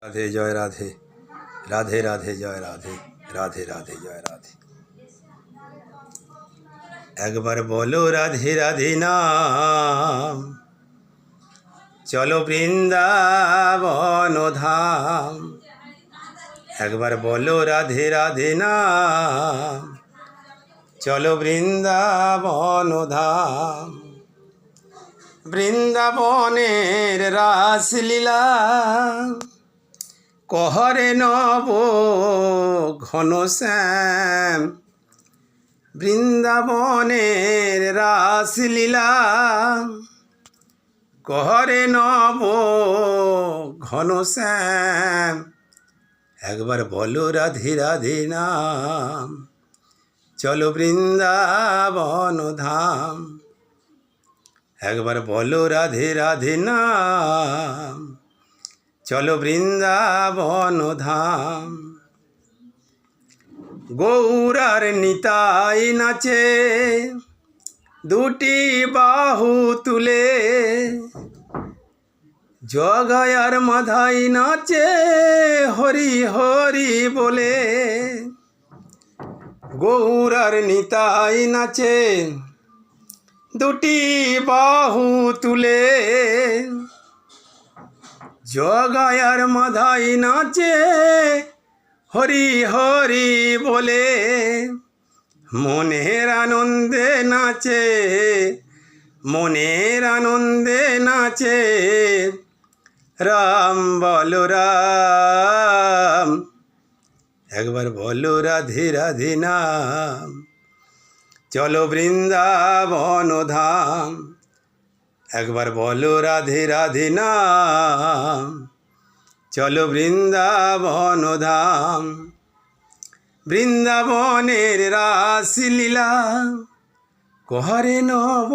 রাধে জয় রাধে, রাধে রাধে জয় রাধে, রাধে রাধে জয় রাধে। একবার বলো রাধে রাধে নাম, চলো বৃন্দাবন ধাম। একবার বলো রাধে রাধে নাম, চলো বৃন্দাবন ধাম। বৃন্দাবনের রাসলীলা কহরে নব ঘনশ্যাম। বৃন্দাবনের রাসলীলা কহরে নব ঘনশ্যাম। একবার বলো রাধে রাধে নাম, চলো বৃন্দাবন ধাম। একবার বলো রাধে রাধে নাম, চলো বৃন্দাবন ধাম। গৌরার নিতাই নাচে দুটি বাহু তুলে, জগায়ার মাধাই নাচে হরি হরি বলে। গৌরার নিতাই নাচে দুটি বাহু তুলে, জগায়ার মাধাই নাচে হরি হরি বলে। মনের আনন্দে নাচে, মনের আনন্দে নাচে রাম বলো রাম। একবার বলো রাধে রাধে নাম, চলো বৃন্দাবন ধাম। একবার বলো রাধে রাধে নাম, চলো বৃন্দাবন ধাম। বৃন্দাবনের রাসলীলা কহরে নব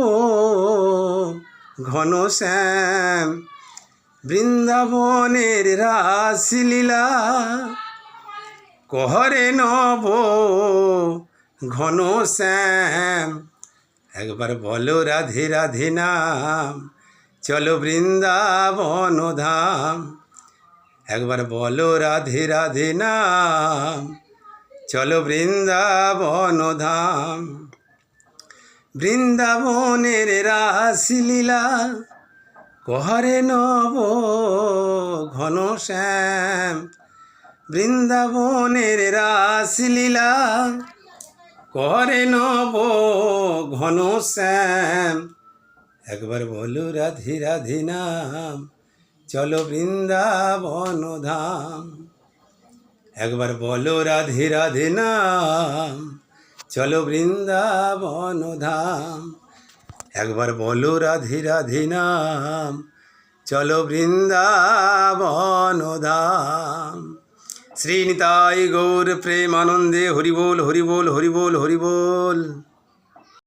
ঘনশ্যাম। বৃন্দাবনের রাসলীলা কহরে নব ঘনশ্যাম। একবার বলো রাধে রাধে নাম, চলো বৃন্দাবন ধাম। একবার বলো রাধে রাধে নাম, চলো বৃন্দাবন ধাম। বৃন্দাবনের রাসলীলা কহরে নব ঘনশ্যাম। বৃন্দাবনের রাসলীলা কহরে নব ঘনশ্যাম। একবার বলো রাধে রাধে নাম, চলো বৃন্দাবন ধাম। একবার বলো রাধে রাধে নাম, চলো বৃন্দাবন ধাম। একবার বলো রাধে রাধে নাম, চলো বৃন্দাবন ধাম। শ্রী নিতাই গৌর প্রেমানন্দে হরি বল হরি বল হরি বল হরি বল।